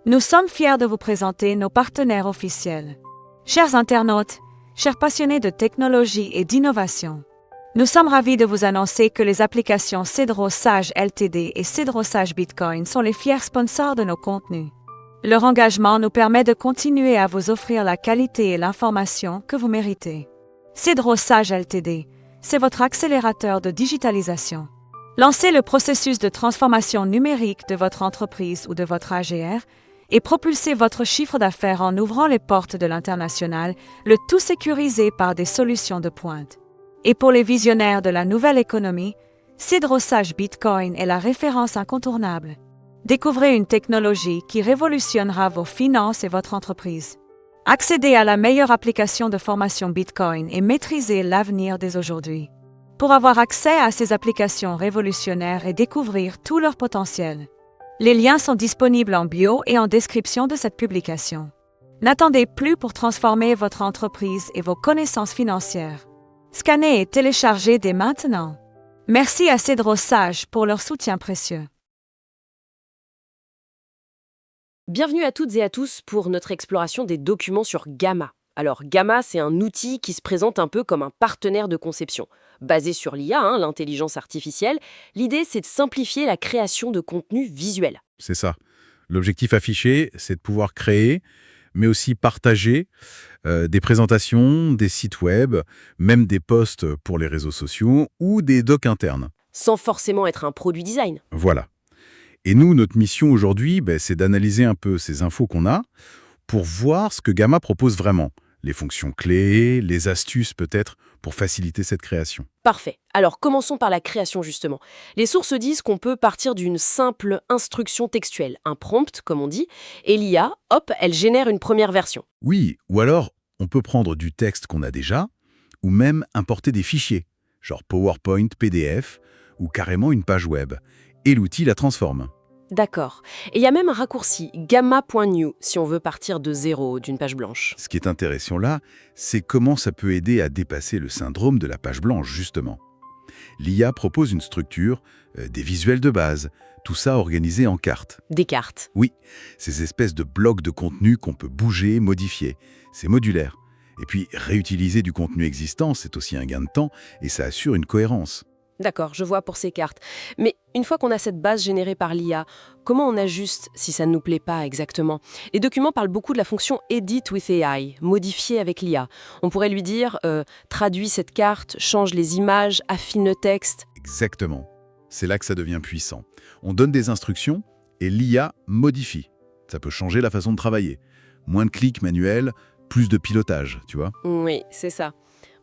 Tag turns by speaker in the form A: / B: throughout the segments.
A: Nous sommes fiers de vous présenter nos partenaires officiels. Chers internautes, chers passionnés de technologie et d'innovation, nous sommes ravis de vous annoncer que les applications Cedro Sage Ltd et Cedro Sage Bitcoin sont les fiers sponsors de nos contenus. Leur engagement nous permet de continuer à vous offrir la qualité et l'information que vous méritez. Cedro Sage Ltd, c'est votre accélérateur de digitalisation. Lancez le processus de transformation numérique de votre entreprise ou de votre AGR et propulsez votre chiffre d'affaires en ouvrant les portes de l'international, le tout sécurisé par des solutions de pointe. Et pour les visionnaires de la nouvelle économie, Cedro Sage Bitcoin est la référence incontournable. Découvrez une technologie qui révolutionnera vos finances et votre entreprise. Accédez à la meilleure application de formation Bitcoin et maîtrisez l'avenir dès aujourd'hui. Pour avoir accès à ces applications révolutionnaires et découvrir tout leur potentiel, les liens sont disponibles en bio et en description de cette publication. N'attendez plus pour transformer votre entreprise et vos connaissances financières. Scannez et téléchargez dès maintenant. Merci à Cedro Sage pour leur soutien précieux.
B: Bienvenue à toutes et à tous pour notre exploration des documents sur Gamma. Alors Gamma, c'est un outil qui se présente un peu comme un partenaire de conception. Basé sur l'IA, l'intelligence artificielle, l'idée c'est de simplifier la création de contenu visuel.
C: C'est ça. L'objectif affiché, c'est de pouvoir créer, mais aussi partager des présentations, des sites web, même des posts pour les réseaux sociaux ou des docs internes.
B: Sans forcément être un produit design.
C: Voilà. Et nous, notre mission aujourd'hui, c'est d'analyser un peu ces infos qu'on a pour voir ce que Gamma propose vraiment. Les fonctions clés, les astuces peut-être pour faciliter cette création.
B: Parfait. Alors commençons par la création justement. Les sources disent qu'on peut partir d'une simple instruction textuelle, un prompt comme on dit, et l'IA, hop, elle génère une première version.
C: Oui, ou alors on peut prendre du texte qu'on a déjà, ou même importer des fichiers, genre PowerPoint, PDF, ou carrément une page web. Et l'outil la transforme.
B: D'accord. Et il y a même un raccourci, gamma.new, si on veut partir de zéro, d'une page blanche.
C: Ce qui est intéressant là, c'est comment ça peut aider à dépasser le syndrome de la page blanche, justement. L'IA propose une structure, des visuels de base, tout ça organisé en cartes.
B: Des cartes.
C: Oui, ces espèces de blocs de contenu qu'on peut bouger, modifier. C'est modulaire. Et puis, réutiliser du contenu existant, c'est aussi un gain de temps et ça assure une cohérence.
B: D'accord, je vois pour ces cartes. Mais une fois qu'on a cette base générée par l'IA, comment on ajuste si ça ne nous plaît pas exactement? Les documents parlent beaucoup de la fonction Edit with AI, modifier avec l'IA. On pourrait lui dire traduis cette carte, change les images, affine le texte.
C: Exactement. C'est là que ça devient puissant. On donne des instructions et l'IA modifie. Ça peut changer la façon de travailler. Moins de clics manuels, plus de pilotage, tu vois.
B: Oui, c'est ça.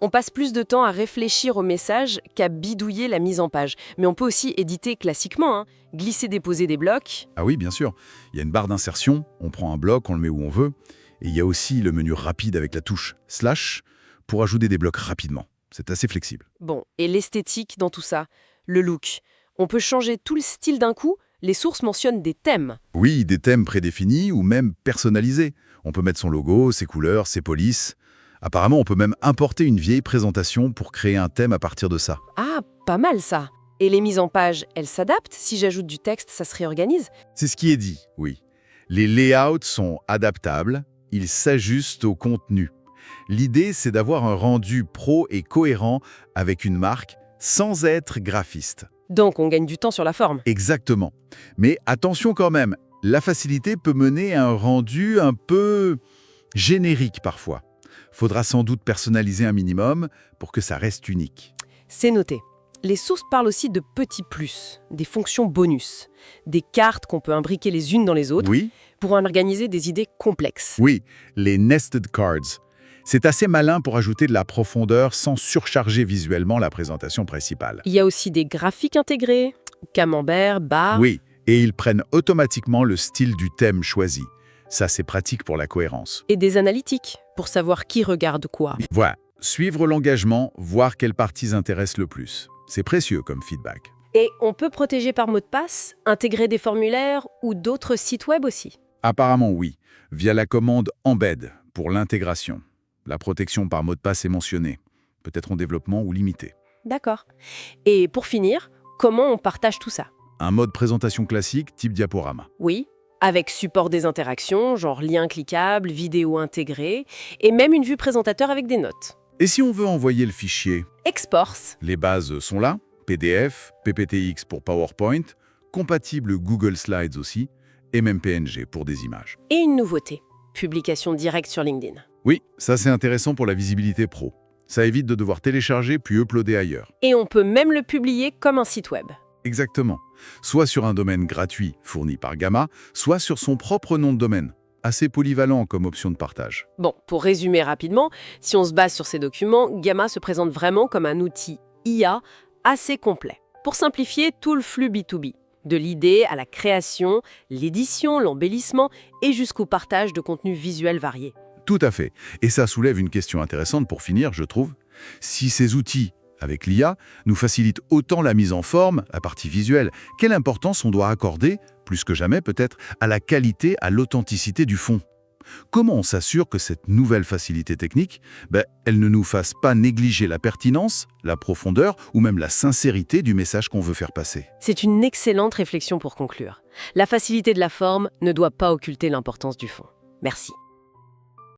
B: On passe plus de temps à réfléchir au message qu'à bidouiller la mise en page. Mais on peut aussi éditer classiquement, glisser-déposer des blocs.
C: Ah oui, bien sûr. Il y a une barre d'insertion, on prend un bloc, on le met où on veut. Et il y a aussi le menu rapide avec la touche slash pour ajouter des blocs rapidement. C'est assez flexible.
B: Bon, et l'esthétique dans tout ça, le look. On peut changer tout le style d'un coup. Les sources mentionnent des thèmes.
C: Oui, des thèmes prédéfinis ou même personnalisés. On peut mettre son logo, ses couleurs, ses polices. Apparemment, on peut même importer une vieille présentation pour créer un thème à partir de ça.
B: Ah, pas mal ça. Et les mises en page, elles s'adaptent? Si j'ajoute du texte, ça se réorganise?
C: C'est ce qui est dit, oui. Les layouts sont adaptables, ils s'ajustent au contenu. L'idée, c'est d'avoir un rendu pro et cohérent avec une marque sans être graphiste.
B: Donc on gagne du temps sur la forme.
C: Exactement. Mais attention quand même, la facilité peut mener à un rendu un peu générique parfois. Faudra sans doute personnaliser un minimum pour que ça reste unique.
B: C'est noté. Les sources parlent aussi de petits plus, des fonctions bonus, des cartes qu'on peut imbriquer les unes dans les autres
C: Oui,
B: pour en organiser des idées complexes.
C: oui, les nested cards. C'est assez malin pour ajouter de la profondeur sans surcharger visuellement la présentation principale.
B: Il y a aussi des graphiques intégrés, camembert, barres.
C: Oui, et ils prennent automatiquement le style du thème choisi. Ça, c'est pratique pour la cohérence.
B: Et des analytiques, pour savoir qui regarde quoi.
C: Voilà, suivre l'engagement, voir quelles parties intéressent le plus. C'est précieux comme feedback.
B: Et on peut protéger par mot de passe, intégrer des formulaires ou d'autres sites web aussi.
C: Apparemment oui, via la commande embed pour l'intégration. La protection par mot de passe est mentionnée, peut-être en développement ou limitée.
B: D'accord. Et pour finir, comment on partage tout ça?
C: Un mode présentation classique type diaporama.
B: Oui, avec support des interactions, genre lien cliquable, vidéo intégrée, et même une vue présentateur avec des notes.
C: Et si on veut envoyer le fichier?
B: Exports.
C: Les bases sont là, PDF, PPTX pour PowerPoint, compatible Google Slides aussi, et même PNG pour des images.
B: Et une nouveauté, publication directe sur LinkedIn.
C: Oui, ça c'est intéressant pour la visibilité pro. Ça évite de devoir télécharger puis uploader ailleurs.
B: Et on peut même le publier comme un site web.
C: Exactement. Soit sur un domaine gratuit fourni par Gamma, soit sur son propre nom de domaine. Assez polyvalent comme option de partage.
B: Bon, pour résumer rapidement, si on se base sur ces documents, Gamma se présente vraiment comme un outil IA assez complet. Pour simplifier tout le flux B2B, de l'idée à la création, l'édition, l'embellissement et jusqu'au partage de contenus visuels variés.
C: Tout à fait. Et ça soulève une question intéressante pour finir, je trouve. Si ces outils, avec l'IA, nous facilitent autant la mise en forme, la partie visuelle, quelle importance on doit accorder, plus que jamais peut-être, à la qualité, à l'authenticité du fond? Comment on s'assure que cette nouvelle facilité technique, elle ne nous fasse pas négliger la pertinence, la profondeur ou même la sincérité du message qu'on veut faire passer?
B: C'est une excellente réflexion pour conclure. La facilité de la forme ne doit pas occulter l'importance du fond. Merci.